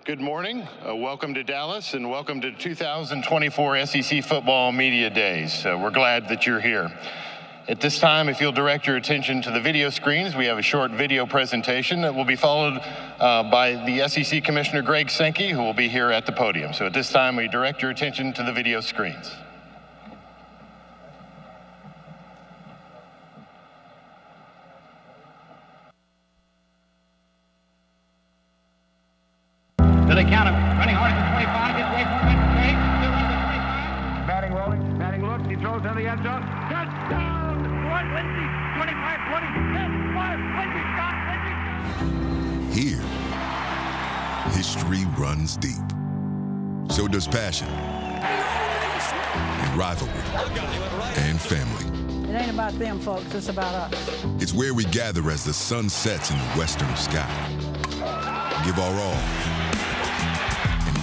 Good morning, welcome to Dallas, and welcome to 2024 SEC Football Media Days. We're glad that you're here. At this time, if you'll direct your attention to the video screens, we have a short video presentation that will be followed by the SEC Commissioner Greg Sankey, who will be here at the podium. So at this time, we direct your attention to the video screens. To the count of running hard to 25, gets away from it, straight, still runs at 25. Batting rolling, batting looks, he throws to the end zone. Touchdown! One, Lindsey, 25, 20, 10, 5, Lindsey shot, Lindsey shot. Here, history runs deep. So does passion, and rivalry, and family. It ain't about them, folks, it's about us. It's where we gather as the sun sets in the western sky. Give our all.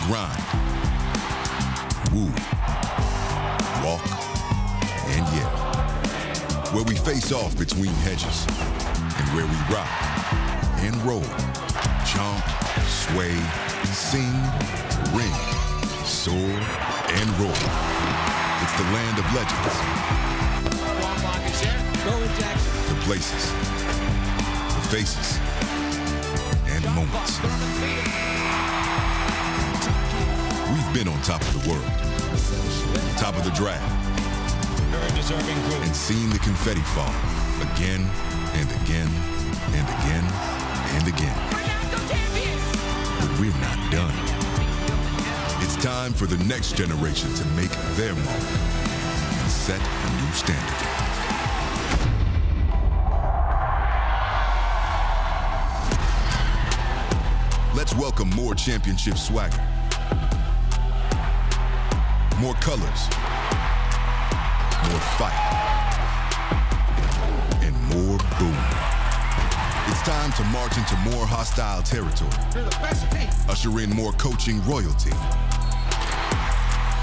Grind, woo, walk, and yell. Where we face off between hedges, and where we rock and roll, jump, sway, sing, ring, soar, and roll. It's the land of legends. The places, the faces, and moments. We've been on top of the world, top of the draft, and seen the confetti fall again and again and again and again. But we're not done. It's time for the next generation to make their mark and set a new standard. Let's welcome more championship swagger. More colors, more fight, and more boom. It's time to march into more hostile territory, usher in more coaching royalty,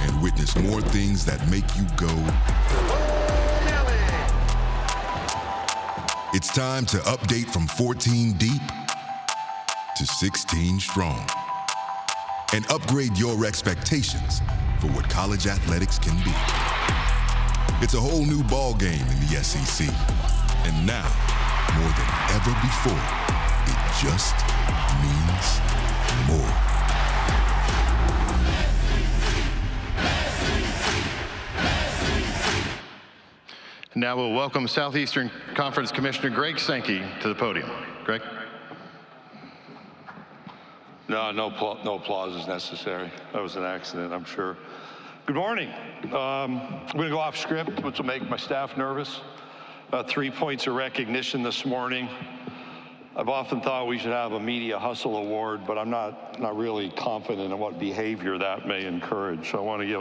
and witness more things that make you go, It's time to update from 14 deep to 16 strong, and upgrade your expectations for what college athletics can be. It's a whole new ball game in the SEC. And now, more than ever before, it just means more. Now we'll welcome Southeastern Conference Commissioner Greg Sankey to the podium. Greg? No applause is necessary. That was an accident, I'm sure. Good morning. I'm going to go off script, which will make my staff nervous. 3 points of recognition this morning. I've often thought we should have a media hustle award, but I'm not really confident in what behavior that may encourage. So I want to give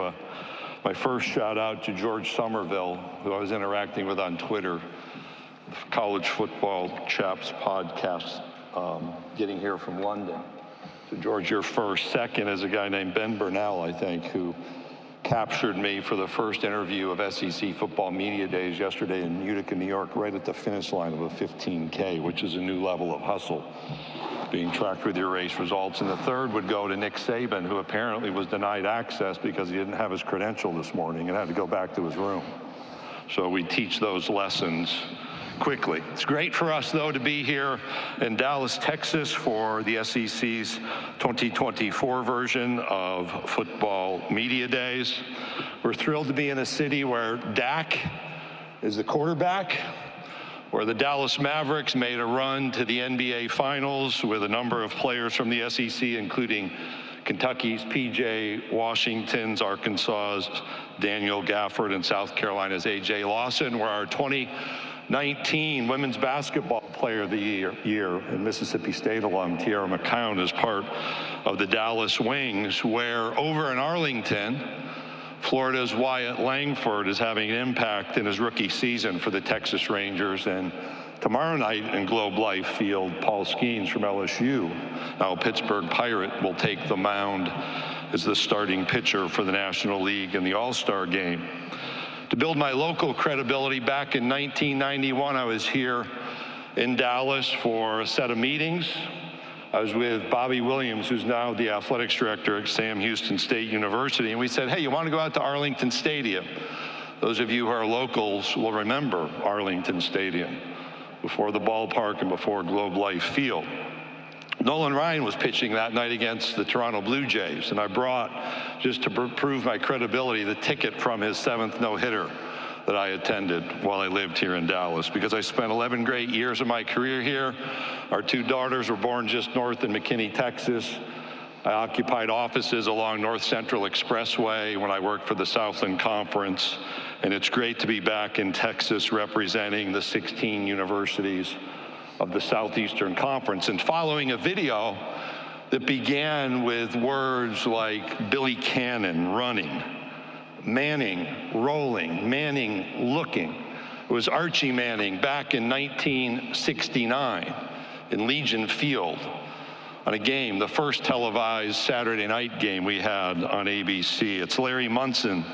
my first shout out to George Somerville, who I was interacting with on Twitter, College Football Chaps podcast, getting here from London. So George, you're first. Second is a guy named Ben Burnell, I think, who captured me for the first interview of SEC Football Media Days yesterday in Utica, New York, right at the finish line of a 15K, which is a new level of hustle being tracked with your race results. And the third would go to Nick Saban, who apparently was denied access because he didn't have his credential this morning and had to go back to his room. So we teach those lessons quickly. It's great for us, though, to be here in Dallas, Texas for the SEC's 2024 version of Football Media Days. We're thrilled to be in a city where Dak is the quarterback, where the Dallas Mavericks made a run to the NBA Finals with a number of players from the SEC, including Kentucky's PJ, Washington's, Arkansas's Daniel Gafford, and South Carolina's AJ Lawson, where our 2019 Women's Basketball Player of the Year and Mississippi State alum Tiara McCown is part of the Dallas Wings, where over in Arlington, Florida's Wyatt Langford is having an impact in his rookie season for the Texas Rangers. And tomorrow night in Globe Life Field, Paul Skeens from LSU, now a Pittsburgh Pirate, will take the mound as the starting pitcher for the National League in the All-Star game. To build my local credibility, back in 1991, I was here in Dallas for a set of meetings. I was with Bobby Williams, who's now the athletics director at Sam Houston State University, and we said, hey, you want to go out to Arlington Stadium? Those of you who are locals will remember Arlington Stadium, before the ballpark and before Globe Life Field. Nolan Ryan was pitching that night against the Toronto Blue Jays, and I brought, just to prove my credibility, the ticket from his 7th no-hitter that I attended while I lived here in Dallas, because I spent 11 great years of my career here. Our 2 daughters were born just north in McKinney, Texas. I occupied offices along North Central Expressway when I worked for the Southland Conference, and it's great to be back in Texas representing the 16 universities of the Southeastern Conference, and following a video that began with words like Billy Cannon running, Manning rolling, Manning looking. It was Archie Manning back in 1969 in Legion Field on a game, the first televised Saturday night game we had on ABC. It's Larry Munson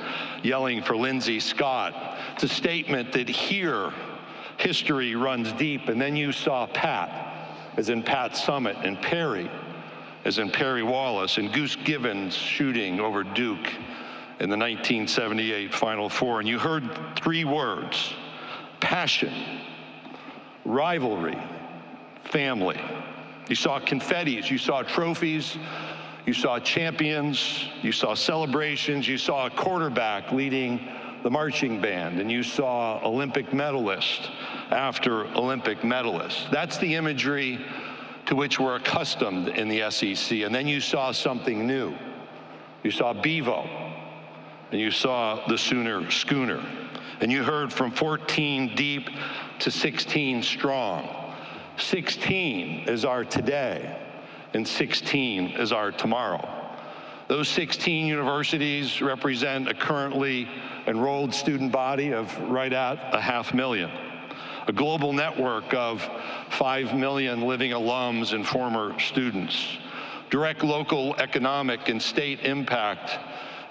yelling for Lindsey Scott. It's a statement that here, history runs deep. And then you saw Pat, as in Pat Summitt, and Perry, as in Perry Wallace, and Goose Givens shooting over Duke in the 1978 Final Four. And you heard 3 words: passion, rivalry, family. You saw confettis, you saw trophies, you saw champions, you saw celebrations, you saw a quarterback leading the marching band, and you saw Olympic medalist after Olympic medalist. That's the imagery to which we're accustomed in the SEC. And then you saw something new. You saw Bevo, and you saw the Sooner Schooner. And you heard from 14 deep to 16 strong. 16 is our today, and 16 is our tomorrow. Those 16 universities represent a currently enrolled student body of right at 500,000, a global network of 5 million living alums and former students, direct local economic and state impact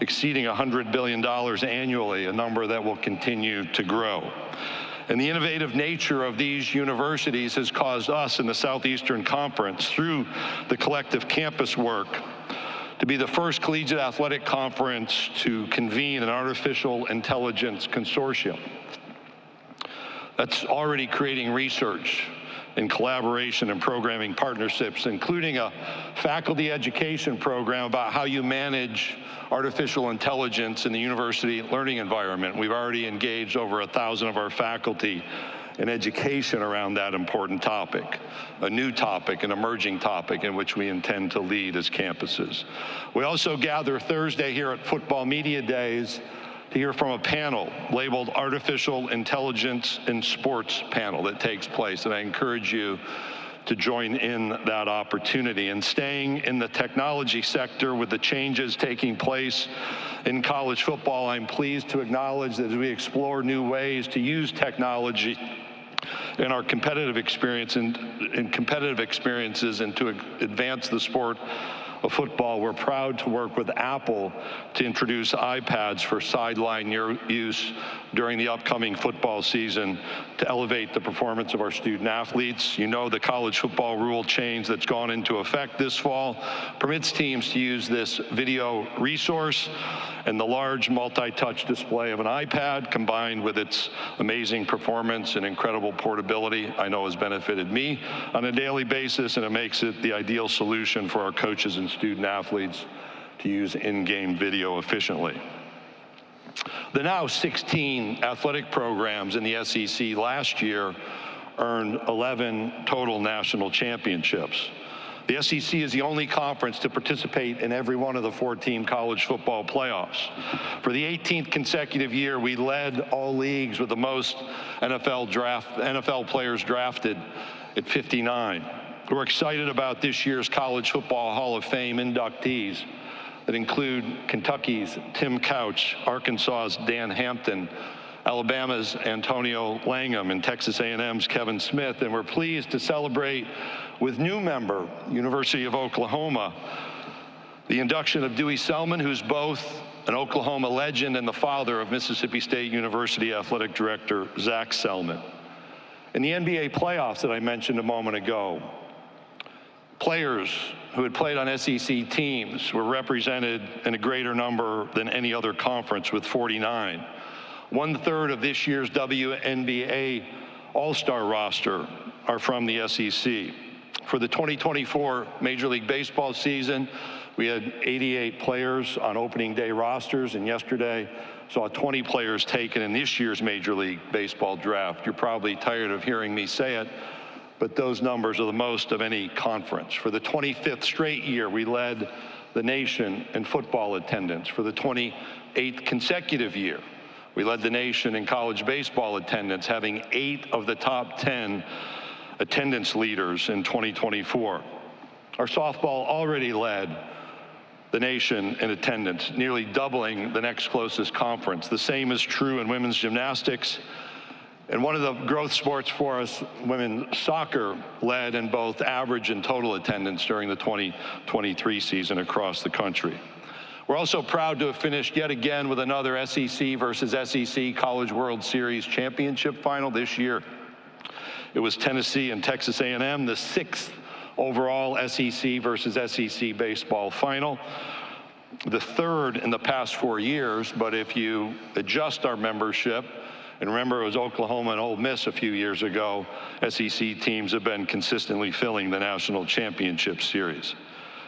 exceeding $100 billion annually, a number that will continue to grow. And the innovative nature of these universities has caused us in the Southeastern Conference, through the collective campus work, to be the first collegiate athletic conference to convene an artificial intelligence consortium that's already creating research and collaboration and programming partnerships, including a faculty education program about how you manage artificial intelligence in the university learning environment. We've already engaged over 1,000 of our faculty in education around that important topic, a new topic, an emerging topic in which we intend to lead as campuses. We also gather Thursday here at Football Media Days to hear from a panel labeled Artificial Intelligence in Sports panel that takes place, and I encourage you to join in that opportunity. And staying in the technology sector with the changes taking place in college football, I'm pleased to acknowledge that as we explore new ways to use technology in our competitive experience and in competitive experiences and to advance the sport of football, we're proud to work with Apple to introduce iPads for sideline use during the upcoming football season to elevate the performance of our student athletes. You know, the college football rule change that's gone into effect this fall permits teams to use this video resource, and the large multi-touch display of an iPad combined with its amazing performance and incredible portability, I know has benefited me on a daily basis, and it makes it the ideal solution for our coaches and student athletes to use in-game video efficiently. The now 16 athletic programs in the SEC last year earned 11 total national championships. The SEC is the only conference to participate in every one of the 4-team college football playoffs. For the 18th consecutive year, we led all leagues with the most NFL players drafted at 59. We're excited about this year's College Football Hall of Fame inductees that include Kentucky's Tim Couch, Arkansas's Dan Hampton, Alabama's Antonio Langham, and Texas A&M's Kevin Smith. And we're pleased to celebrate with new member, University of Oklahoma, the induction of Dewey Selman, who's both an Oklahoma legend and the father of Mississippi State University Athletic Director Zach Selman. In the NBA playoffs that I mentioned a moment ago, Players who had played on SEC teams were represented in a greater number than any other conference with 49. 1/3 of this year's WNBA All-Star roster are from the SEC. For the 2024 Major League Baseball season, we had 88 players on opening day rosters, and yesterday saw 20 players taken in this year's Major League Baseball draft. You're probably tired of hearing me say it, but those numbers are the most of any conference. For the 25th straight year, we led the nation in football attendance. For the 28th consecutive year, we led the nation in college baseball attendance, having 8 of the top 10 attendance leaders in 2024. Our softball already led the nation in attendance, nearly doubling the next closest conference. The same is true in women's gymnastics. And one of the growth sports for us, women's soccer, led in both average and total attendance during the 2023 season across the country. We're also proud to have finished yet again with another SEC versus SEC College World Series championship final this year. It was Tennessee and Texas A&M, the 6th overall SEC versus SEC baseball final, the 3rd in the past 4 years, but if you adjust our membership, and remember it was Oklahoma and Ole Miss a few years ago, SEC teams have been consistently filling the national championship series.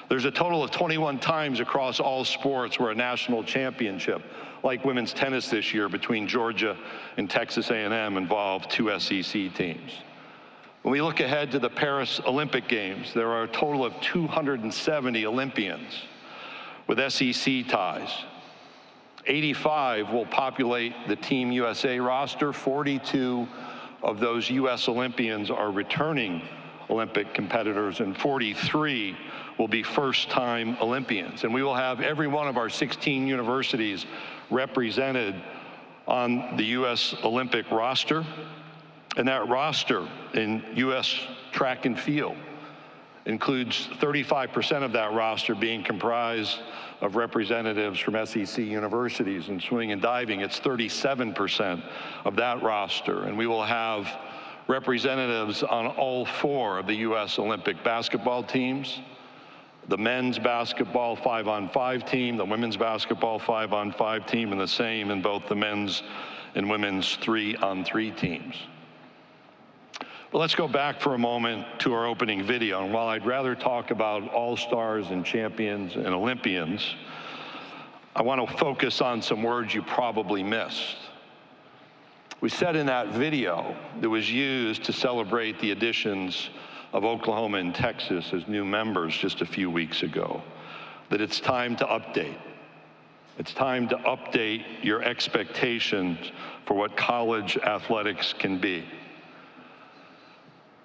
There's a total of 21 times across all sports where a national championship, like women's tennis this year between Georgia and Texas A&M, involved 2 SEC teams. When we look ahead to the Paris Olympic Games, there are a total of 270 Olympians with SEC ties. 85 will populate the Team USA roster. 42 of those U.S. Olympians are returning Olympic competitors, and 43 will be first-time Olympians. And we will have every one of our 16 universities represented on the U.S. Olympic roster. And that roster in U.S. track and field includes 35% of that roster being comprised of representatives from SEC universities. In swimming and diving, it's 37% of that roster. And we will have representatives on all 4 of the U.S. Olympic basketball teams, the men's basketball 5-on-5 team, the women's basketball 5-on-5 team, and the same in both the men's and women's 3-on-3 teams. But let's go back for a moment to our opening video. And while I'd rather talk about all-stars and champions and Olympians, I want to focus on some words you probably missed. We said in that video that was used to celebrate the additions of Oklahoma and Texas as new members just a few weeks ago, that it's time to update. It's time to update your expectations for what college athletics can be.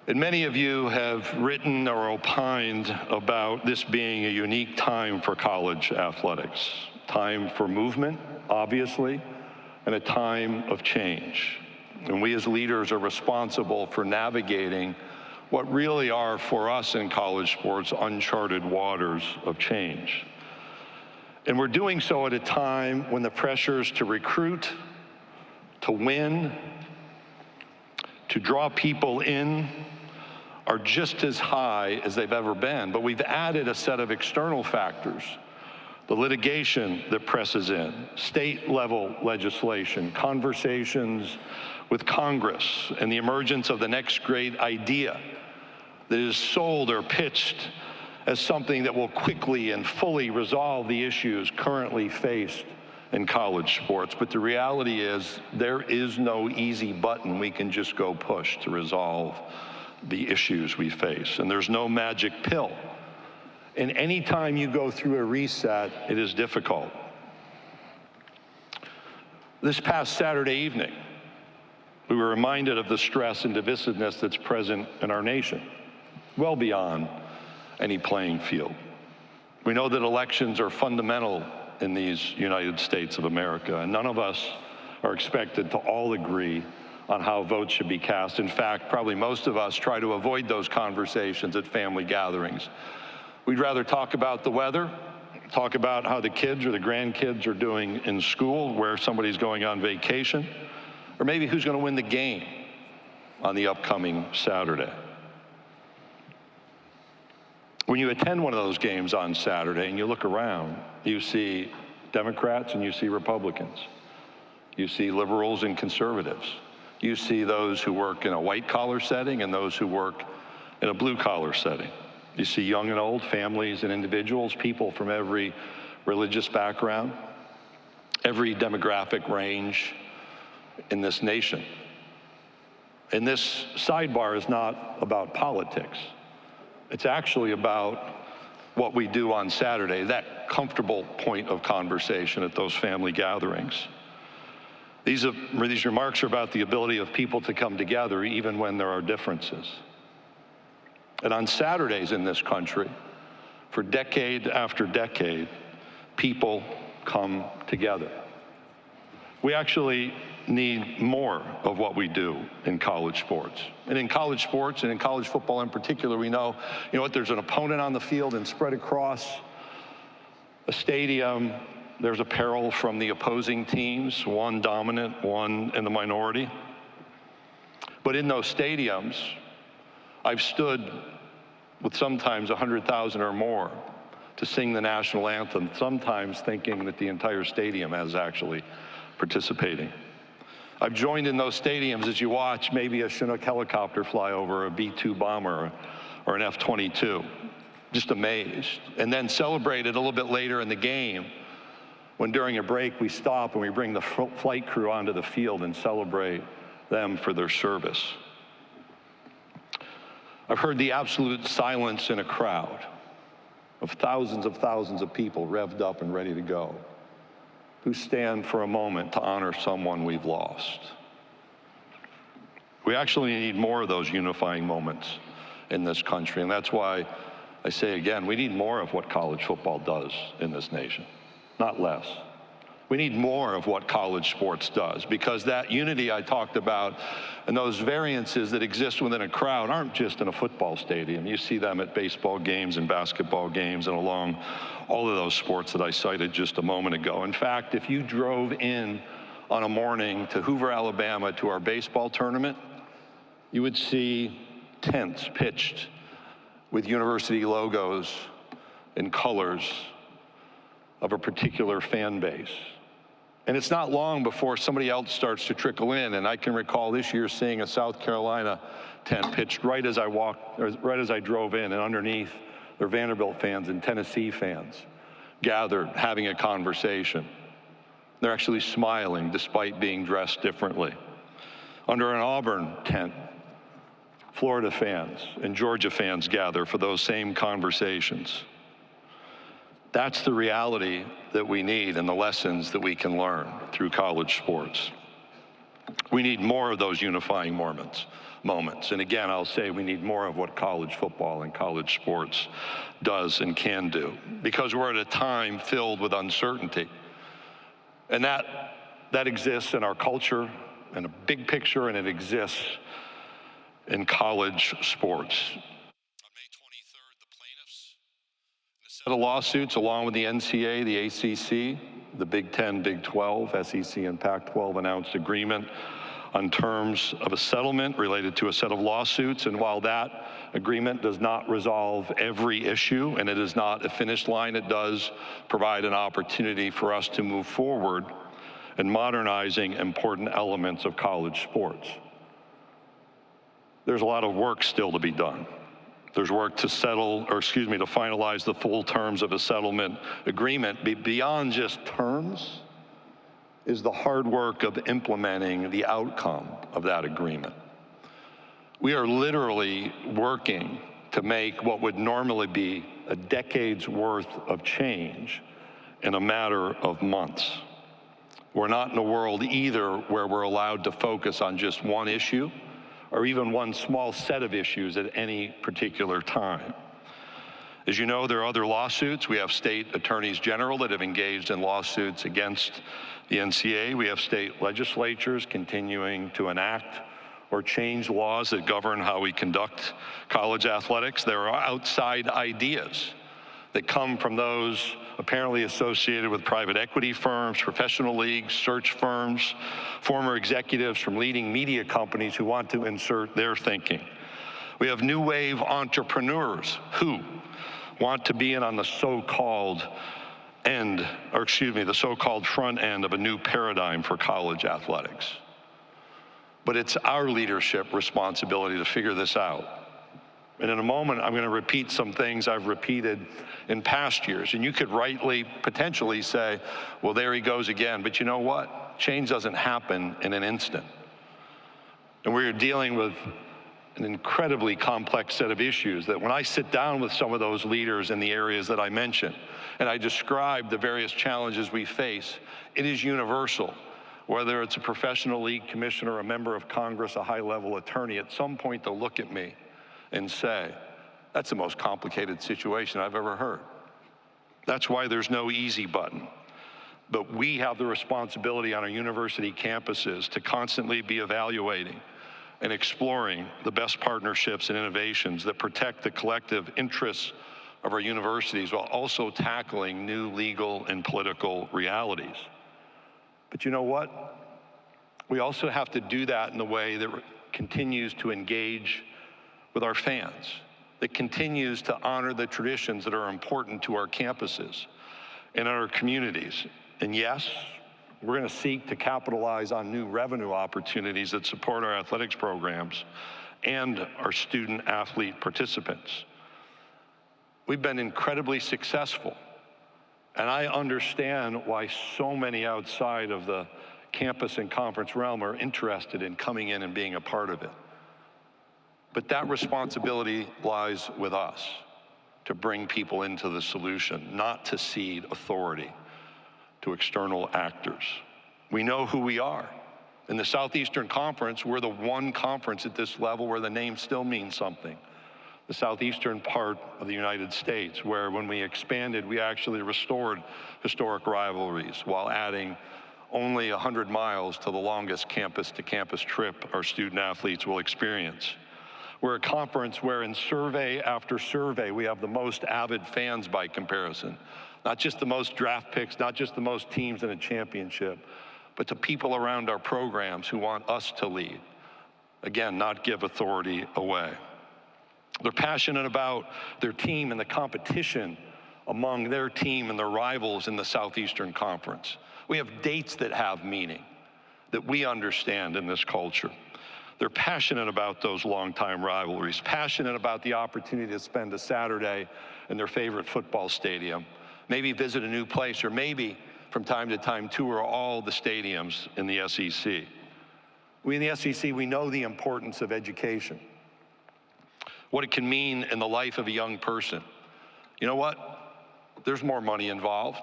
And many of you have written or opined about this being a unique time for college athletics. Time for movement, obviously, and a time of change. And we as leaders are responsible for navigating what really are, for us in college sports, uncharted waters of change. And we're doing so at a time when the pressures to recruit, to win, to draw people in are just as high as they've ever been. But we've added a set of external factors: the litigation that presses in, state-level legislation, conversations with Congress, and the emergence of the next great idea that is sold or pitched as something that will quickly and fully resolve the issues currently faced in college sports. But the reality is, there is no easy button we can just go push to resolve the issues we face. And there's no magic pill. And any time you go through a reset, it is difficult. This past Saturday evening, we were reminded of the stress and divisiveness that's present in our nation, well beyond any playing field. We know that elections are fundamental in these United States of America, and none of us are expected to all agree on how votes should be cast. In fact, probably most of us try to avoid those conversations at family gatherings. We'd rather talk about the weather, talk about how the kids or the grandkids are doing in school, where somebody's going on vacation, or maybe who's going to win the game on the upcoming Saturday. When you attend one of those games on Saturday and you look around, you see Democrats and you see Republicans. You see liberals and conservatives. You see those who work in a white-collar setting and those who work in a blue-collar setting. You see young and old, families and individuals, people from every religious background, every demographic range in this nation. And this sidebar is not about politics. It's actually about what we do on Saturday, that comfortable point of conversation at those family gatherings. These remarks are about the ability of people to come together even when there are differences. And on Saturdays in this country, for decade after decade, people come together. We actually need more of what we do in college sports. And in college sports, and in college football in particular, we know, there's an opponent on the field, and spread across a stadium, there's apparel from the opposing teams, one dominant, one in the minority. But in those stadiums, I've stood with sometimes 100,000 or more to sing the national anthem, sometimes thinking that the entire stadium is actually participating. I've joined in those stadiums as you watch maybe a Chinook helicopter fly over, a B-2 bomber, or an F-22, just amazed. And then celebrated a little bit later in the game when during a break we stop and we bring the flight crew onto the field and celebrate them for their service. I've heard the absolute silence in a crowd of thousands of people revved up and ready to go, who stand for a moment to honor someone we've lost. We actually need more of those unifying moments in this country, and that's why I say again, we need more of what college football does in this nation, not less. We need more of what college sports does, because that unity I talked about and those variances that exist within a crowd aren't just in a football stadium. You see them at baseball games and basketball games and along all of those sports that I cited just a moment ago. In fact, if you drove in on a morning to Hoover, Alabama, to our baseball tournament, you would see tents pitched with university logos and colors of a particular fan base. And it's not long before somebody else starts to trickle in. And I can recall this year seeing a South Carolina tent pitched right as I drove in, and underneath there are Vanderbilt fans and Tennessee fans gathered having a conversation. They're actually smiling despite being dressed differently. Under an Auburn tent, Florida fans and Georgia fans gather for those same conversations. That's the reality that we need and the lessons that we can learn through college sports. We need more of those unifying moments. And again, I'll say we need more of what college football and college sports does and can do, because we're at a time filled with uncertainty. And that exists in our culture in a big picture, and it exists in college sports. On May 23rd, the plaintiffs, in a set of lawsuits along with the NCAA, the ACC, the Big Ten, Big 12, SEC, and Pac-12 announced agreement on terms of a settlement related to a set of lawsuits. And while that agreement does not resolve every issue and it is not a finish line, it does provide an opportunity for us to move forward in modernizing important elements of college sports. There's a lot of work still to be done. There's work to finalize the full terms of a settlement agreement. Beyond just terms is the hard work of implementing the outcome of that agreement. We are literally working to make what would normally be a decade's worth of change in a matter of months. We're not in a world either where we're allowed to focus on just one issue or even one small set of issues at any particular time. As you know, there are other lawsuits. We have state attorneys general that have engaged in lawsuits against the NCAA. We have state legislatures continuing to enact or change laws that govern how we conduct college athletics. There are outside ideas that come from those apparently associated with private equity firms, professional leagues, search firms, former executives from leading media companies who want to insert their thinking. We have new wave entrepreneurs who want to be in on the so-called the so-called front end of a new paradigm for college athletics. But it's our leadership responsibility to figure this out. And in a moment, I'm going to repeat some things I've repeated in past years. And you could rightly, potentially say, well, there he goes again. But you know what? Change doesn't happen in an instant. And we're dealing with an incredibly complex set of issues that when I sit down with some of those leaders in the areas that I mentioned, and I describe the various challenges we face, it is universal. Whether it's a professional league commissioner, a member of Congress, a high-level attorney, at some point they'll look at me and say, that's the most complicated situation I've ever heard. That's why there's no easy button. But we have the responsibility on our university campuses to constantly be evaluating and exploring the best partnerships and innovations that protect the collective interests of our universities while also tackling new legal and political realities. But you know what? We also have to do that in a way that continues to engage with our fans, that continues to honor the traditions that are important to our campuses and our communities. And yes, we're going to seek to capitalize on new revenue opportunities that support our athletics programs and our student-athlete participants. We've been incredibly successful, and I understand why so many outside of the campus and conference realm are interested in coming in and being a part of it. But that responsibility lies with us to bring people into the solution, not to cede authority to external actors. We know who we are. In the Southeastern Conference, we're the one conference at this level where the name still means something. The southeastern part of the United States, where when we expanded, we actually restored historic rivalries while adding only 100 miles to the longest campus-to-campus trip our student athletes will experience. We're a conference where in survey after survey, we have the most avid fans by comparison. Not just the most draft picks, not just the most teams in a championship, but the people around our programs who want us to lead. Again, not give authority away. They're passionate about their team and the competition among their team and their rivals in the Southeastern Conference. We have dates that have meaning, that we understand in this culture. They're passionate about those longtime rivalries, passionate about the opportunity to spend a Saturday in their favorite football stadium, maybe visit a new place, or maybe from time to time tour all the stadiums in the SEC. We in the SEC, we know the importance of education, what it can mean in the life of a young person. You know what? There's more money involved.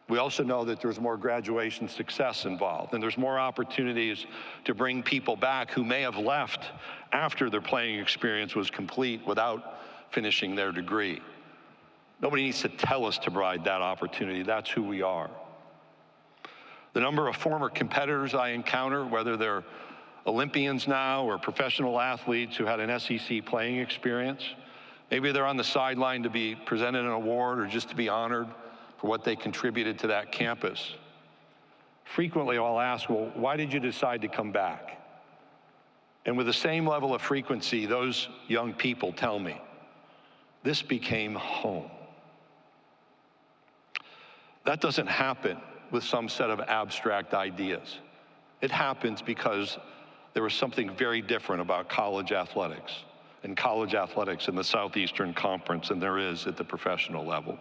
We also know that there's more graduation success involved, and there's more opportunities to bring people back who may have left after their playing experience was complete without finishing their degree. Nobody needs to tell us to provide that opportunity. That's who we are. The number of former competitors I encounter, whether they're Olympians now or professional athletes who had an SEC playing experience, maybe they're on the sideline to be presented an award or just to be honored for what they contributed to that campus. Frequently I'll ask, well, why did you decide to come back? And with the same level of frequency, those young people tell me, this became home. That doesn't happen with some set of abstract ideas. It happens because there was something very different about college athletics in the Southeastern Conference than there is at the professional level.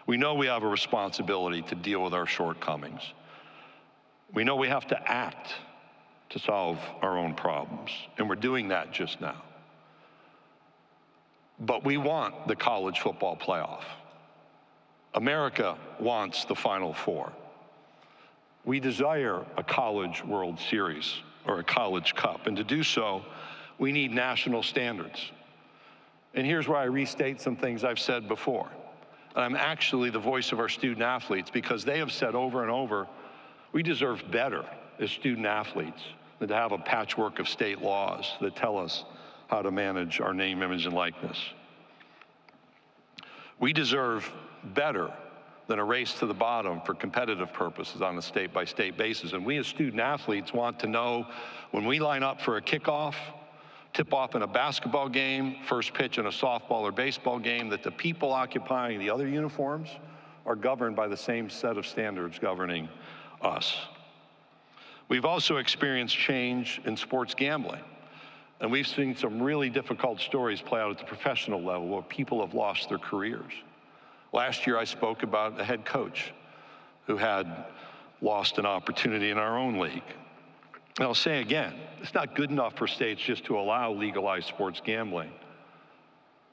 We know we have a responsibility to deal with our shortcomings. We know we have to act to solve our own problems, and we're doing that just now. But we want the college football playoff. America wants the Final Four. We desire a college World Series or a college cup, and to do so, we need national standards. And here's where I restate some things I've said before. And I'm actually the voice of our student athletes because they have said over and over, we deserve better as student athletes than to have a patchwork of state laws that tell us how to manage our name, image, and likeness. We deserve better than a race to the bottom for competitive purposes on a state-by-state basis. And we as student athletes want to know when we line up for a kickoff tip-off in a basketball game, first pitch in a softball or baseball game, that the people occupying the other uniforms are governed by the same set of standards governing us. We've also experienced change in sports gambling, and we've seen some really difficult stories play out at the professional level where people have lost their careers. Last year I spoke about a head coach who had lost an opportunity in our own league. And I'll say again, it's not good enough for states just to allow legalized sports gambling.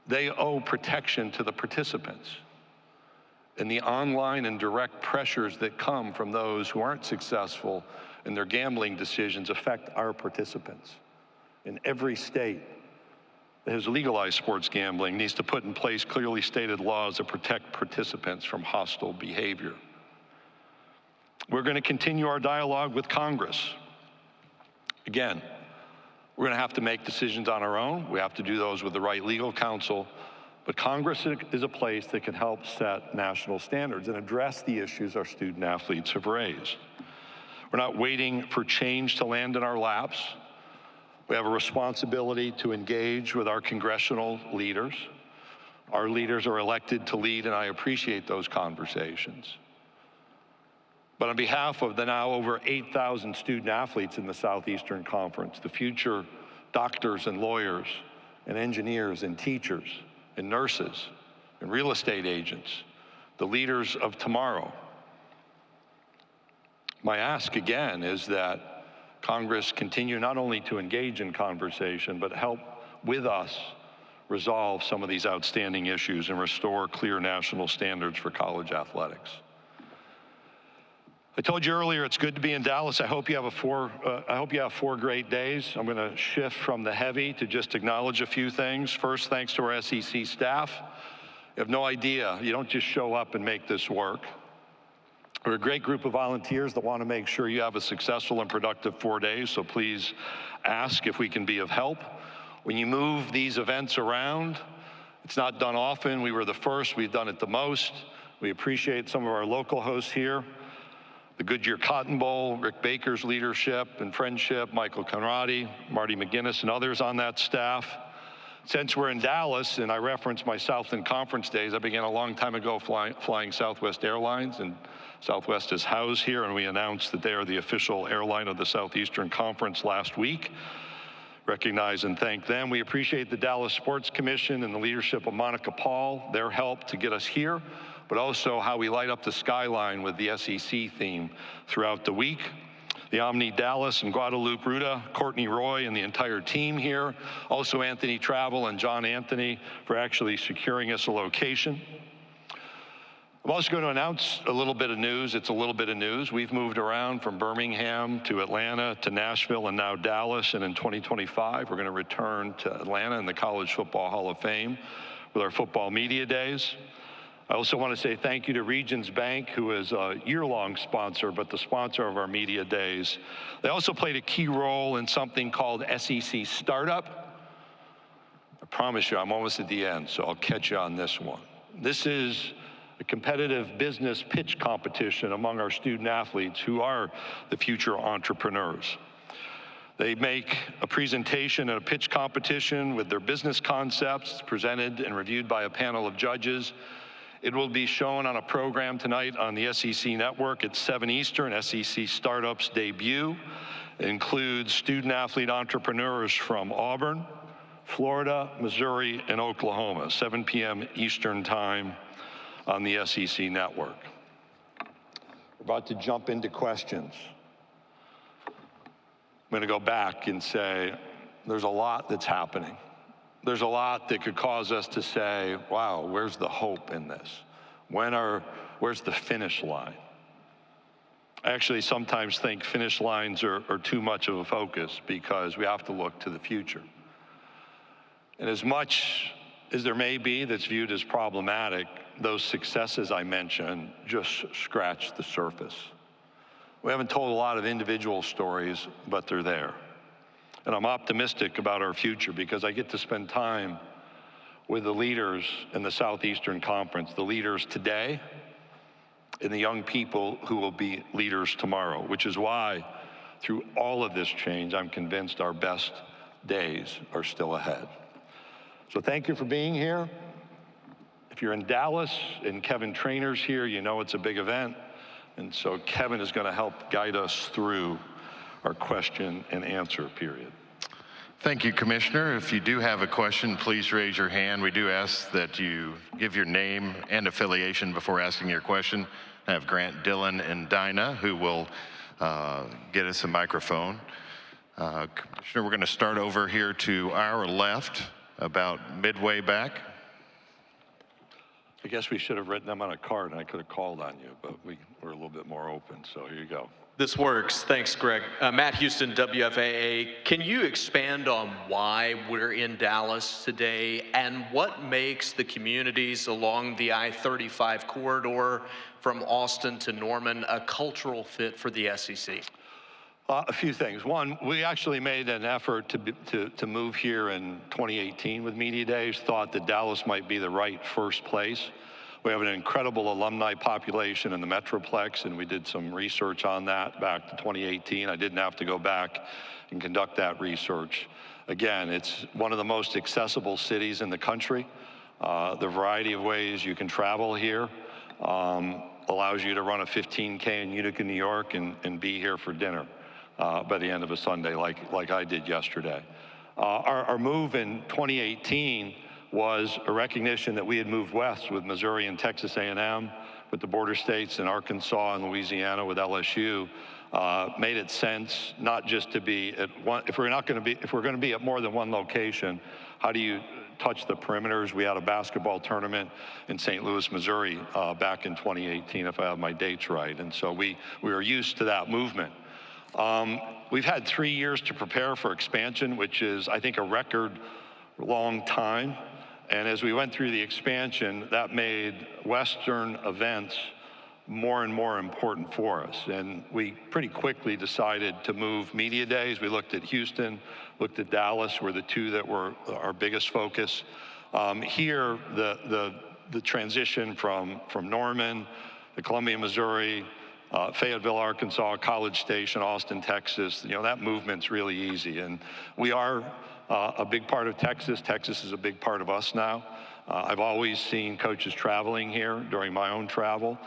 They owe protection to the participants. And the online and direct pressures that come from those who aren't successful in their gambling decisions affect our participants. In every state that has legalized sports gambling needs to put in place clearly stated laws that protect participants from hostile behavior. We're going to continue our dialogue with Congress. Again, we're going to have to make decisions on our own. We have to do those with the right legal counsel. But Congress is a place that can help set national standards and address the issues our student athletes have raised. We're not waiting for change to land in our laps. We have a responsibility to engage with our congressional leaders. Our leaders are elected to lead, and I appreciate those conversations. But on behalf of the now over 8,000 student athletes in the Southeastern Conference, the future doctors and lawyers and engineers and teachers and nurses and real estate agents, the leaders of tomorrow, my ask again is that Congress continue not only to engage in conversation, but help with us resolve some of these outstanding issues and restore clear national standards for college athletics. I told you earlier it's good to be in Dallas. I hope you have four great days. I'm going to shift from the heavy to just acknowledge a few things. First, thanks to our SEC staff. You have no idea. You don't just show up and make this work. We're a great group of volunteers that want to make sure you have a successful and productive 4 days, so please ask if we can be of help. When you move these events around, it's not done often. We were the first. We've done it the most. We appreciate some of our local hosts here. The Goodyear Cotton Bowl, Rick Baker's leadership and friendship, Michael Conradi, Marty McGinnis, and others on that staff. Since we're in Dallas, and I referenced my Southland Conference days, I began a long time ago flying Southwest Airlines, and Southwest is housed here, and we announced that they are the official airline of the Southeastern Conference last week. Recognize and thank them. We appreciate the Dallas Sports Commission and the leadership of Monica Paul, their help to get us here, but also how we light up the skyline with the SEC theme throughout the week. The Omni Dallas and Guadalupe Ruda, Courtney Roy, and the entire team here. Also Anthony Travel and John Anthony for actually securing us a location. I'm also going to announce a little bit of news. It's a little bit of news. We've moved around from Birmingham to Atlanta to Nashville and now Dallas. And in 2025, we're going to return to Atlanta in the College Football Hall of Fame with our football media days. I also want to say thank you to Regions Bank, who is a year-long sponsor, but the sponsor of our media days. They also played a key role in something called SEC Startup. I promise you, I'm almost at the end, so I'll catch you on this one. This is a competitive business pitch competition among our student athletes who are the future entrepreneurs. They make a presentation and a pitch competition with their business concepts presented and reviewed by a panel of judges. It will be shown on a program tonight on the SEC Network at 7 Eastern, SEC Startups Debut. It includes student-athlete entrepreneurs from Auburn, Florida, Missouri, and Oklahoma, 7 p.m. Eastern Time on the SEC Network. We're about to jump into questions. I'm going to go back and say there's a lot that's happening. There's a lot that could cause us to say, wow, where's the hope in this? Where's the finish line? I actually sometimes think finish lines are too much of a focus because we have to look to the future. And as much as there may be that's viewed as problematic, those successes I mentioned just scratch the surface. We haven't told a lot of individual stories, but they're there. And I'm optimistic about our future because I get to spend time with the leaders in the Southeastern Conference, the leaders today and the young people who will be leaders tomorrow, which is why through all of this change, I'm convinced our best days are still ahead. So thank you for being here. If you're in Dallas and Kevin Trainer's here, you know it's a big event. And so Kevin is going to help guide us through our question and answer period. Thank you, Commissioner. If you do have a question, please raise your hand. We do ask that you give your name and affiliation before asking your question. I have Grant, Dylan, and Dinah who will get us a microphone. Commissioner, we're going to start over here to our left, about midway back. I guess we should have written them on a card and I could have called on you, but we're a little bit more open, so here you go. This works. Thanks, Greg. Matt Houston, WFAA. Can you expand on why we're in Dallas today and what makes the communities along the I-35 corridor from Austin to Norman a cultural fit for the SEC? A few things. One, we actually made an effort to move here in 2018 with Media Days, thought that Dallas might be the right first place. We have an incredible alumni population in the Metroplex, and we did some research on that back to 2018. I didn't have to go back and conduct that research. Again, it's one of the most accessible cities in the country. The variety of ways you can travel here allows you to run a 15K in Utica, New York, and be here for dinner by the end of a Sunday, like I did yesterday. Our move in 2018 was a recognition that we had moved west with Missouri and Texas A&M, with the border states in Arkansas and Louisiana with LSU, made it sense not just to be at one. If we're going to be at more than one location, how do you touch the perimeters? We had a basketball tournament in St. Louis, Missouri, back in 2018, if I have my dates right, and so we were used to that movement. We've had 3 years to prepare for expansion, which is, I think, a record long time. And as we went through the expansion, that made Western events more and more important for us. And we pretty quickly decided to move Media Days. We looked at Houston, looked at Dallas, were the two that were our biggest focus. Here, the transition from Norman, to Columbia, Missouri, Fayetteville, Arkansas, College Station, Austin, Texas, that movement's really easy. And we are a big part of Texas. Texas is a big part of us now. I've always seen coaches traveling here during my own travel.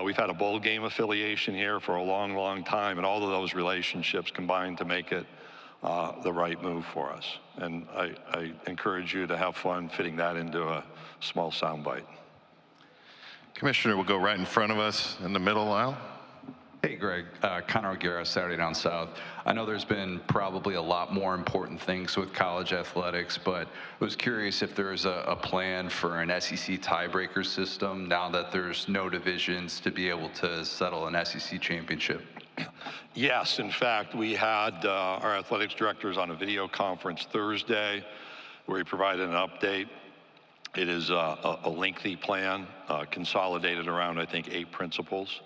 We've had a bowl game affiliation here for a long, long time, and all of those relationships combined to make it the right move for us. And I encourage you to have fun fitting that into a small soundbite. Commissioner will go right in front of us in the middle aisle. Hey, Greg. Connor O'Gara, Saturday Down South. I know there's been probably a lot more important things with college athletics, but I was curious if there's a plan for an SEC tiebreaker system now that there's no divisions to be able to settle an SEC championship. Yes, in fact, we had our athletics directors on a video conference Thursday where he provided an update. It is a lengthy plan, consolidated around, I think, 8 principles.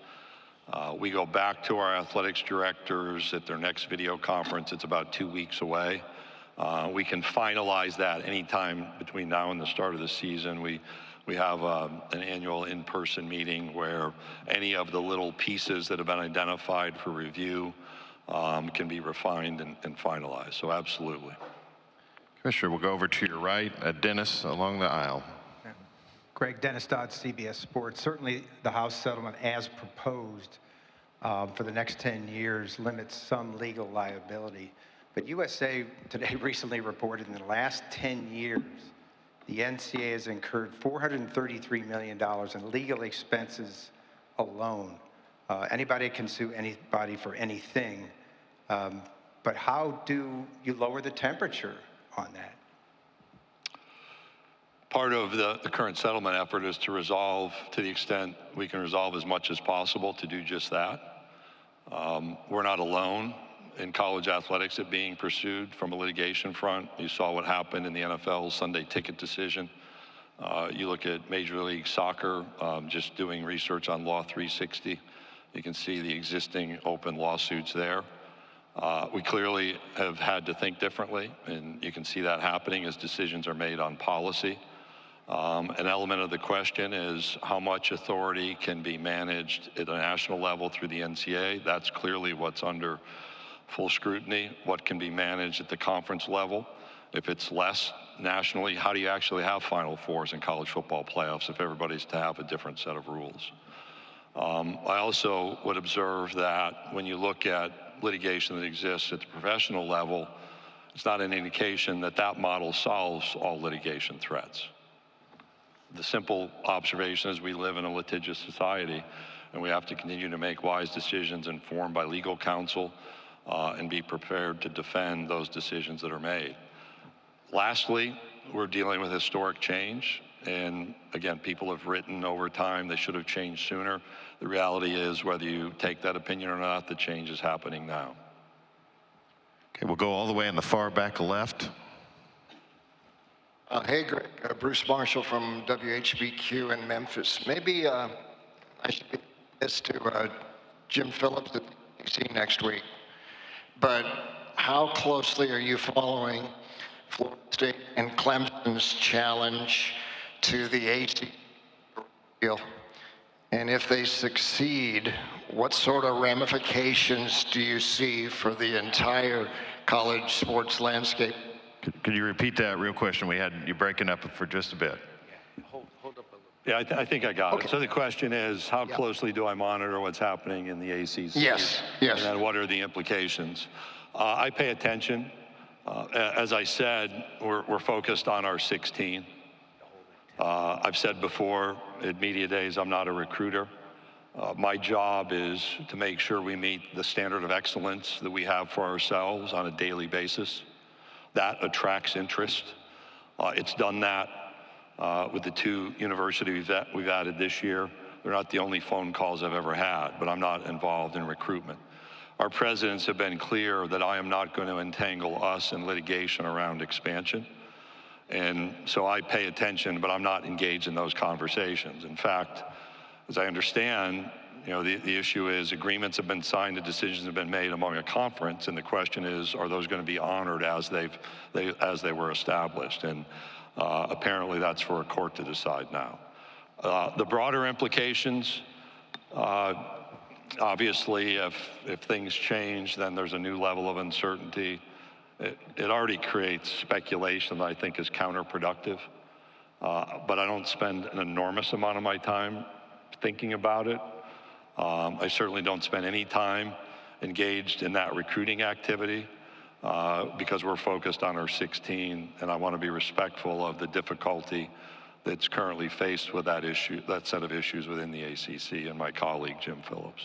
We go back to our athletics directors at their next video conference. It's about 2 weeks away. We can finalize that anytime between now and the start of the season. We have an annual in-person meeting where any of the little pieces that have been identified for review can be refined and finalized. So absolutely. Commissioner, we'll go over to your right, Dennis along the aisle. Greg, Dennis Dodd, CBS Sports. Certainly the House settlement as proposed for the next 10 years limits some legal liability. But USA Today recently reported in the last 10 years, the NCAA has incurred $433 million in legal expenses alone. Anybody can sue anybody for anything. But how do you lower the temperature on that? Part of the current settlement effort is to resolve, to the extent we can resolve as much as possible, to do just that. We're not alone in college athletics at being pursued from a litigation front. You saw what happened in the NFL's Sunday ticket decision. You look at Major League Soccer, just doing research on Law 360. You can see the existing open lawsuits there. We clearly have had to think differently, and you can see that happening as decisions are made on policy. An element of the question is how much authority can be managed at a national level through the NCAA. That's clearly what's under full scrutiny, what can be managed at the conference level. If it's less nationally, how do you actually have Final Fours in college football playoffs if everybody's to have a different set of rules? I also would observe that when you look at litigation that exists at the professional level, it's not an indication that that model solves all litigation threats. The simple observation is we live in a litigious society, and we have to continue to make wise decisions informed by legal counsel and be prepared to defend those decisions that are made. Lastly, we're dealing with historic change. And again, people have written over time they should have changed sooner. The reality is, whether you take that opinion or not, the change is happening now. Okay, we'll go all the way in the far back left. Hey, Greg. Bruce Marshall from WHBQ in Memphis. Maybe I should get this to Jim Phillips at the ACC next week. But how closely are you following Florida State and Clemson's challenge to the ACC deal? And if they succeed, what sort of ramifications do you see for the entire college sports landscape? Could you repeat that real question? We had you breaking up for just a bit. Hold up a little. Yeah, I think I got it. So the question is, how closely do I monitor what's happening in the ACC? Yes. And then what are the implications? I pay attention. As I said, we're focused on our 16. I've said before at media days, I'm not a recruiter. My job is to make sure we meet the standard of excellence that we have for ourselves on a daily basis. That attracts interest. It's done that with the 2 universities that we've added this year. They're not the only phone calls I've ever had, but I'm not involved in recruitment. Our presidents have been clear that I am not going to entangle us in litigation around expansion. And so I pay attention, but I'm not engaged in those conversations. In fact, as I understand, the issue is agreements have been signed and decisions have been made among a conference, and the question is, are those going to be honored as they were established? And apparently that's for a court to decide now. The broader implications, obviously, if things change, then there's a new level of uncertainty. It already creates speculation that I think is counterproductive, but I don't spend an enormous amount of my time thinking about it. I certainly don't spend any time engaged in that recruiting activity because we're focused on our 16, and I want to be respectful of the difficulty that's currently faced with that issue, that set of issues within the ACC, and my colleague, Jim Phillips.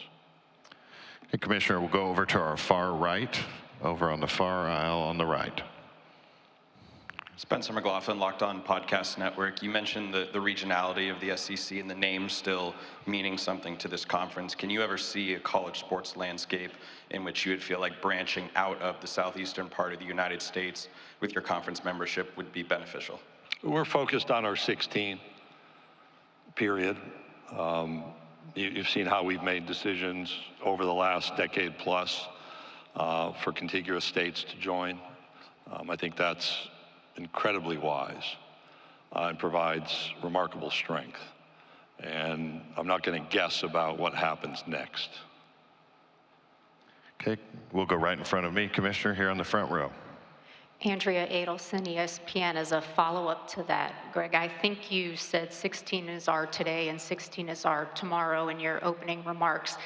Hey, Commissioner, we'll go over to our far right, over on the far aisle on the right. Spencer McLaughlin, Locked On Podcast Network. You mentioned the regionality of the SEC and the name still meaning something to this conference. Can you ever see a college sports landscape in which you would feel like branching out of the southeastern part of the United States with your conference membership would be beneficial? We're focused on our 16, period. You've seen how we've made decisions over the last decade plus for contiguous states to join. I think that's incredibly wise and provides remarkable strength. And I'm not going to guess about what happens next. Okay, we'll go right in front of me, Commissioner, here on the front row. Andrea Adelson, ESPN. As a follow-up to that, Greg, I think you said 16 is our today and 16 is our tomorrow in your opening remarks.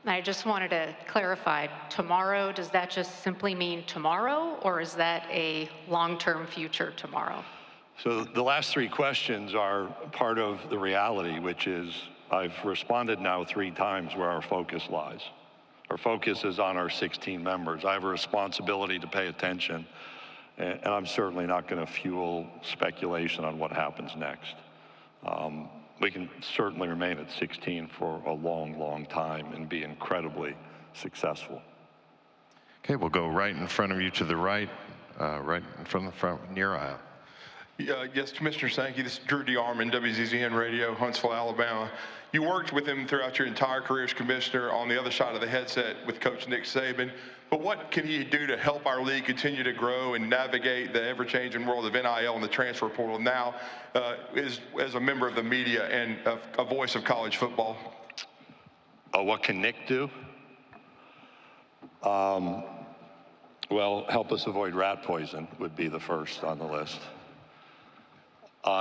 I just wanted to clarify, tomorrow, does that just simply mean tomorrow, or is that a long-term future tomorrow? So the last 3 questions are part of the reality, which is I've responded now 3 times where our focus lies. Our focus is on our 16 members. I have a responsibility to pay attention, and I'm certainly not going to fuel speculation on what happens next. We can certainly remain at 16 for a long, long time and be incredibly successful. Okay, we'll go right in front of you to the right, right in front of the front near aisle. Yes, Commissioner Sankey, this is Drew DeArmond, WZZN Radio, Huntsville, Alabama. You worked with him throughout your entire career as commissioner on the other side of the headset with Coach Nick Saban. But what can he do to help our league continue to grow and navigate the ever-changing world of NIL and the transfer portal now as a member of the media and a voice of college football? What can Nick do? Well, help us avoid rat poison would be the first on the list.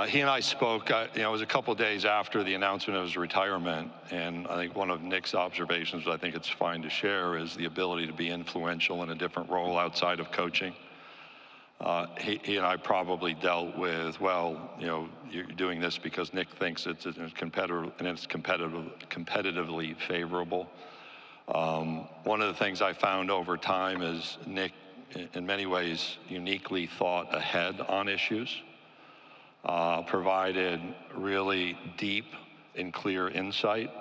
He and I spoke, it was a couple of days after the announcement of his retirement, and I think one of Nick's observations, I think it's fine to share, is the ability to be influential in a different role outside of coaching. He and I probably dealt with, well, you're doing this because Nick thinks it's competitively favorable. One of the things I found over time is Nick, in many ways, uniquely thought ahead on issues. Provided really deep and clear insight.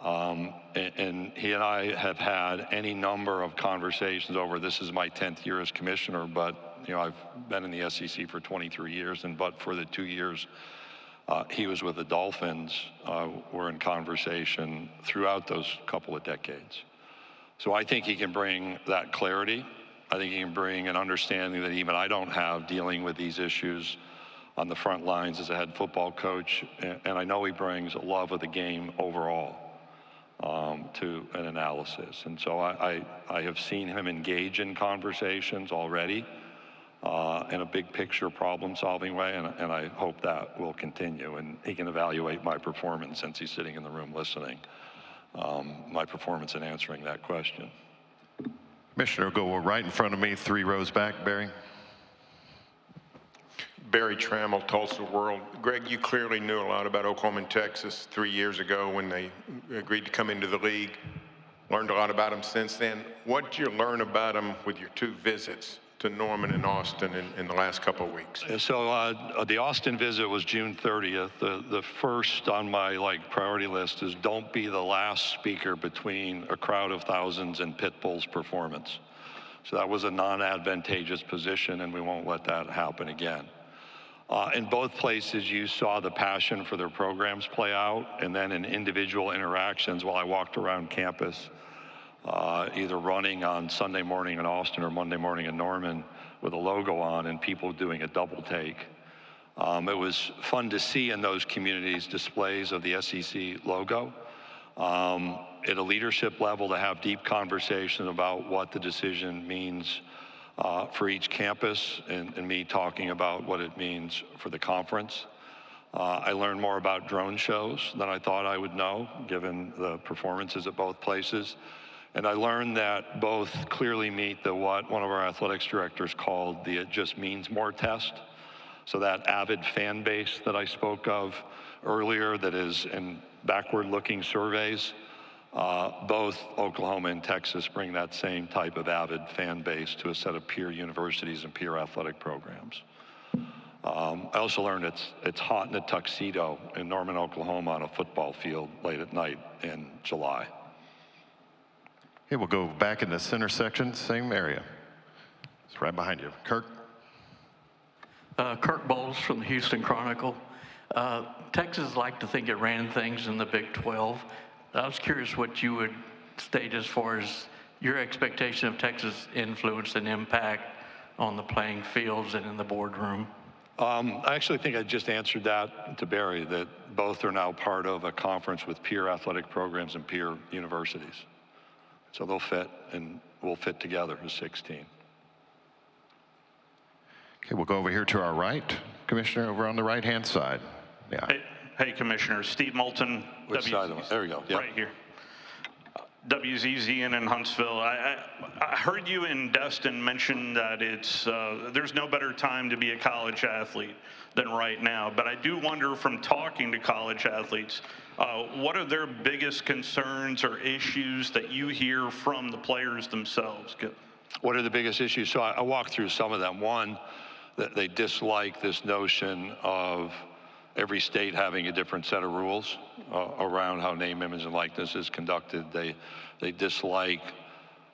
And he and I have had any number of conversations over, this is my 10th year as commissioner, but I've been in the SEC for 23 years, and but for the 2 years he was with the Dolphins, we're in conversation throughout those couple of decades. So I think he can bring that clarity. I think he can bring an understanding that even I don't have dealing with these issues on the front lines as a head football coach, and I know he brings a love of the game overall to an analysis. And so I have seen him engage in conversations already in a big picture problem-solving way, and I hope that will continue. And he can evaluate my performance, since he's sitting in the room listening, my performance in answering that question. Commissioner, go right in front of me, 3 rows back, Barry. Barry Trammell, Tulsa World. Greg, you clearly knew a lot about Oklahoma and Texas 3 years ago when they agreed to come into the league. Learned a lot about them since then. What did you learn about them with your 2 visits to Norman and Austin in the last couple of weeks? So the Austin visit was June 30th. The first on my priority list is don't be the last speaker between a crowd of thousands and pit bull's performance. So that was a non-advantageous position, and we won't let that happen again. In both places, you saw the passion for their programs play out, and then in individual interactions while I walked around campus, either running on Sunday morning in Austin or Monday morning in Norman with a logo on and people doing a double take. It was fun to see in those communities displays of the SEC logo. At a leadership level, to have deep conversation about what the decision means for each campus, and me talking about what it means for the conference. I learned more about drone shows than I thought I would know, given the performances at both places. And I learned that both clearly meet what one of our athletics directors called the "it just means more" test. So that avid fan base that I spoke of earlier, that is in backward-looking surveys, both Oklahoma and Texas bring that same type of avid fan base to a set of peer universities and peer athletic programs. I also learned it's hot in a tuxedo in Norman, Oklahoma on a football field late at night in July. Okay, we'll go back in the center section, same area. It's right behind you. Kirk? Kirk Bowles from the Houston Chronicle. Texas liked to think it ran things in the Big 12. I was curious what you would state as far as your expectation of Texas' influence and impact on the playing fields and in the boardroom. I actually think I just answered that to Barry, that both are now part of a conference with peer athletic programs and peer universities. So they'll fit, and we'll fit together as 16. Okay, we'll go over here to our right. Commissioner, over on the right-hand side. Yeah. Hey, Commissioner. Steve Moulton. Which side of it? There we go. Yep. Right here. WZZN in Huntsville. I heard you and Destin mention that there's no better time to be a college athlete than right now. But I do wonder, from talking to college athletes, what are their biggest concerns or issues that you hear from the players themselves? What are the biggest issues? So I walked through some of them. One, that they dislike this notion of every state having a different set of rules around how name, image, and likeness is conducted. They dislike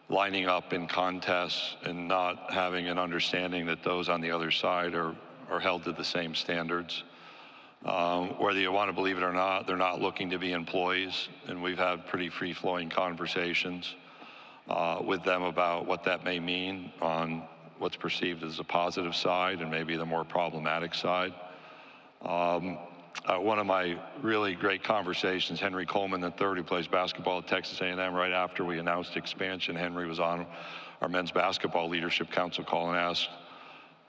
lining up in contests and not having an understanding that those on the other side are held to the same standards. Whether you want to believe it or not, they're not looking to be employees, and we've had pretty free-flowing conversations with them about what that may mean on what's perceived as a positive side and maybe the more problematic side. one of my really great conversations, Henry Coleman III, who plays basketball at Texas A&M, right after we announced expansion, Henry was on our men's basketball leadership council call and asked,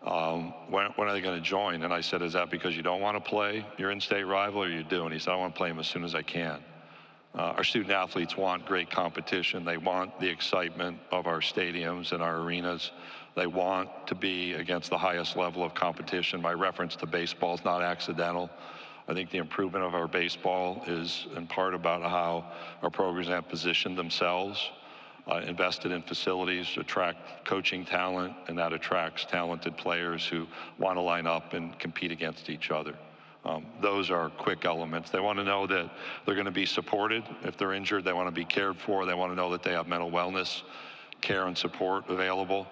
when are they going to join? And I said, is that because you don't want to play your in-state rival, or you do? And he said, I want to play them as soon as I can. Our student athletes want great competition. They want the excitement of our stadiums and our arenas. They want to be against the highest level of competition. My reference to baseball is not accidental. I think the improvement of our baseball is in part about how our programs have positioned themselves, invested in facilities to attract coaching talent, and that attracts talented players who want to line up and compete against each other. Those are quick elements. They want to know that they're going to be supported. If they're injured, they want to be cared for. They want to know that they have mental wellness care and support available.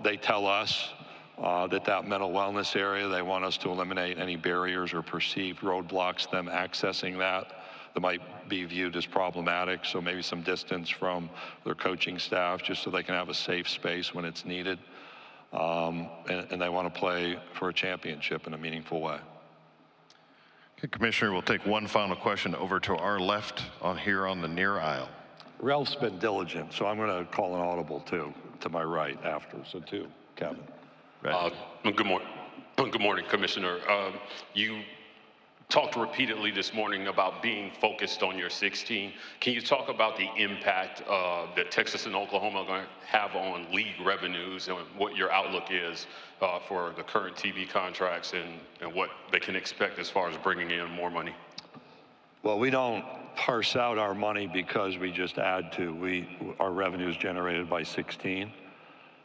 They tell us that mental wellness area, they want us to eliminate any barriers or perceived roadblocks to them accessing that might be viewed as problematic. So maybe some distance from their coaching staff just so they can have a safe space when it's needed. And they want to play for a championship in a meaningful way. Okay, Commissioner, we'll take one final question over to our left here on the near aisle. Ralph's been diligent, so I'm going to call an audible too, to my right after. So two, Kevin. Good morning, Commissioner. You talked repeatedly this morning about being focused on your 16. Can you talk about the impact that Texas and Oklahoma are going to have on league revenues and what your outlook is for the current TV contracts and what they can expect as far as bringing in more money? Well, we don't parse out our money because we just add to. Our revenue is generated by 16.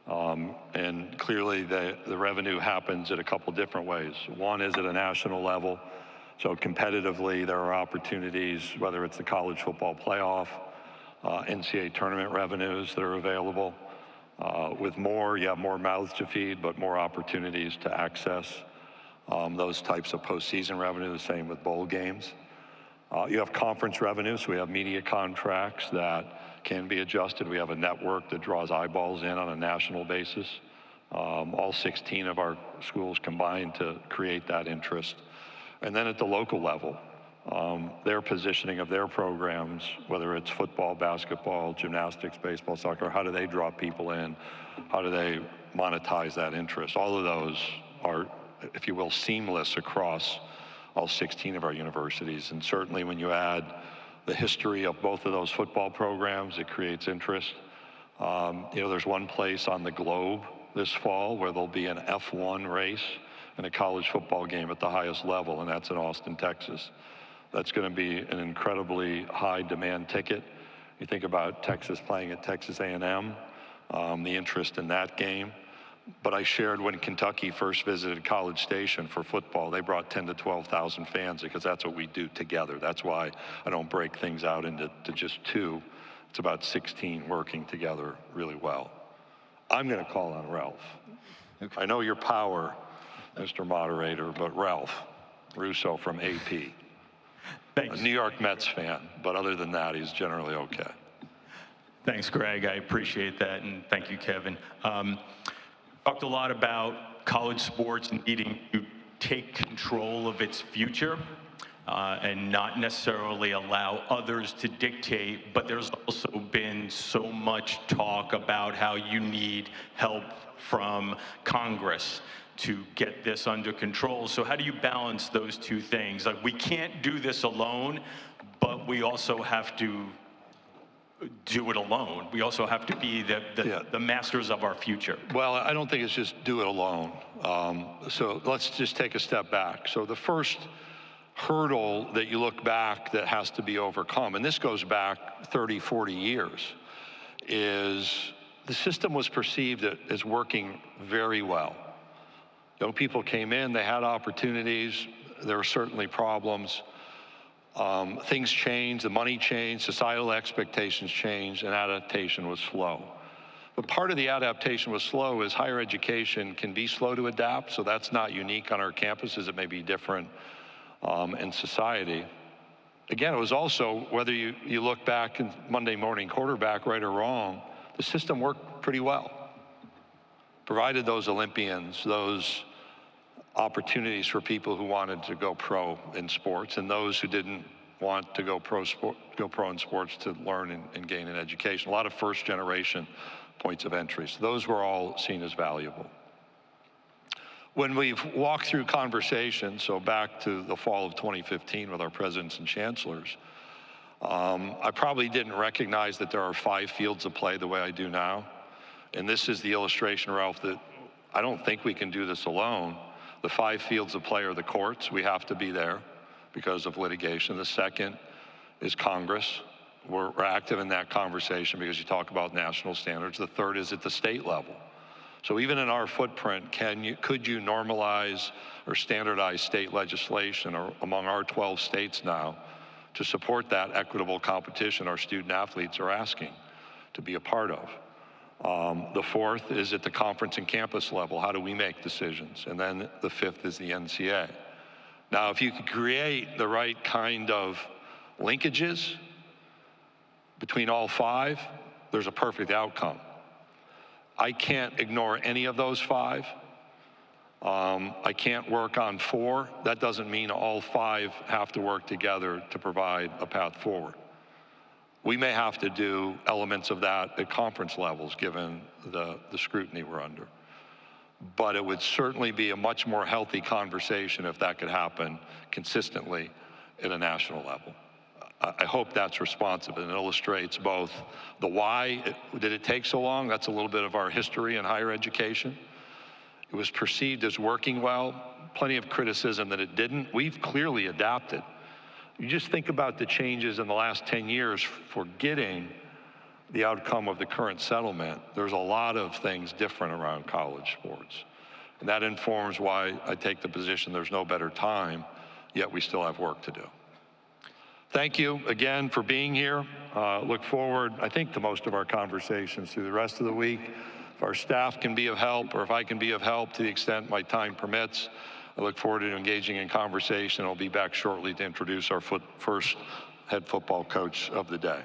And clearly the revenue happens at a couple different ways. One is at a national level. So competitively, there are opportunities, whether it's the college football playoff, NCAA tournament revenues that are available. With more, you have more mouths to feed, but more opportunities to access those types of postseason revenue, the same with bowl games. You have conference revenues. We have media contracts that can be adjusted. We have a network that draws eyeballs in on a national basis. All 16 of our schools combine to create that interest. And then at the local level, their positioning of their programs, whether it's football, basketball, gymnastics, baseball, soccer, how do they draw people in? How do they monetize that interest? All of those are, if you will, seamless across all 16 of our universities. And certainly when you add the history of both of those football programs, it creates interest. There's one place on the globe this fall where there'll be an F1 race and a college football game at the highest level, and that's in Austin, Texas. That's going to be an incredibly high demand ticket. You think about Texas playing at Texas A&M, the interest in that game. But I shared when Kentucky first visited College Station for football, they brought 10 to 12,000 fans because that's what we do together. That's why I don't break things out into just two. It's about 16 working together really well. I'm going to call on Ralph. Okay. I know your power, Mr. Moderator, but Ralph Russo from AP. Thanks. A New York Mets fan, but other than that, he's generally okay. Thanks, Greg. I appreciate that, and thank you, Kevin. Talked a lot about college sports needing to take control of its future and not necessarily allow others to dictate, but there's also been so much talk about how you need help from Congress to get this under control. So how do you balance those two things? Like, we can't do this alone, but we also have to do it alone. We also have to be the masters of our future. Well, I don't think it's just do it alone. So let's just take a step back. So the first hurdle that you look back that has to be overcome, and this goes back 30, 40 years, is the system was perceived as working very well. Young people came in, they had opportunities, there were certainly problems. Things changed, the money changed, societal expectations changed, and adaptation was slow. But part of the adaptation was slow is higher education can be slow to adapt, so that's not unique on our campuses. It may be different in society. Again, it was also, whether you look back in Monday morning quarterback, right or wrong, the system worked pretty well. Provided those Olympians, those opportunities for people who wanted to go pro in sports and those who didn't want to go pro in sports to learn and gain an education. A lot of first-generation points of entry. So those were all seen as valuable. When we've walked through conversations, so back to the fall of 2015 with our presidents and chancellors, I probably didn't recognize that there are 5 fields of play the way I do now. And this is the illustration, Ralph, that I don't think we can do this alone. The 5 fields of play are the courts. We have to be there because of litigation. The second is Congress. We're active in that conversation because you talk about national standards. The third is at the state level. So even in our footprint, could you normalize or standardize state legislation or among our 12 states now to support that equitable competition our student athletes are asking to be a part of? The fourth is at the conference and campus level. How do we make decisions? And then the fifth is the NCAA. Now, if you could create the right kind of linkages between all 5, there's a perfect outcome. I can't ignore any of those 5. I can't work on 4. That doesn't mean all 5 have to work together to provide a path forward. We may have to do elements of that at conference levels, given the scrutiny we're under. But it would certainly be a much more healthy conversation if that could happen consistently at a national level. I hope that's responsive and illustrates both the why did it take so long. That's a little bit of our history in higher education. It was perceived as working well, plenty of criticism that it didn't. We've clearly adapted. You just think about the changes in the last 10 years, forgetting the outcome of the current settlement. There's a lot of things different around college sports. And that informs why I take the position there's no better time, yet we still have work to do. Thank you again for being here. Look forward, I think, to most of our conversations through the rest of the week. If our staff can be of help, or if I can be of help to the extent my time permits, I look forward to engaging in conversation. I'll be back shortly to introduce our first head football coach of the day.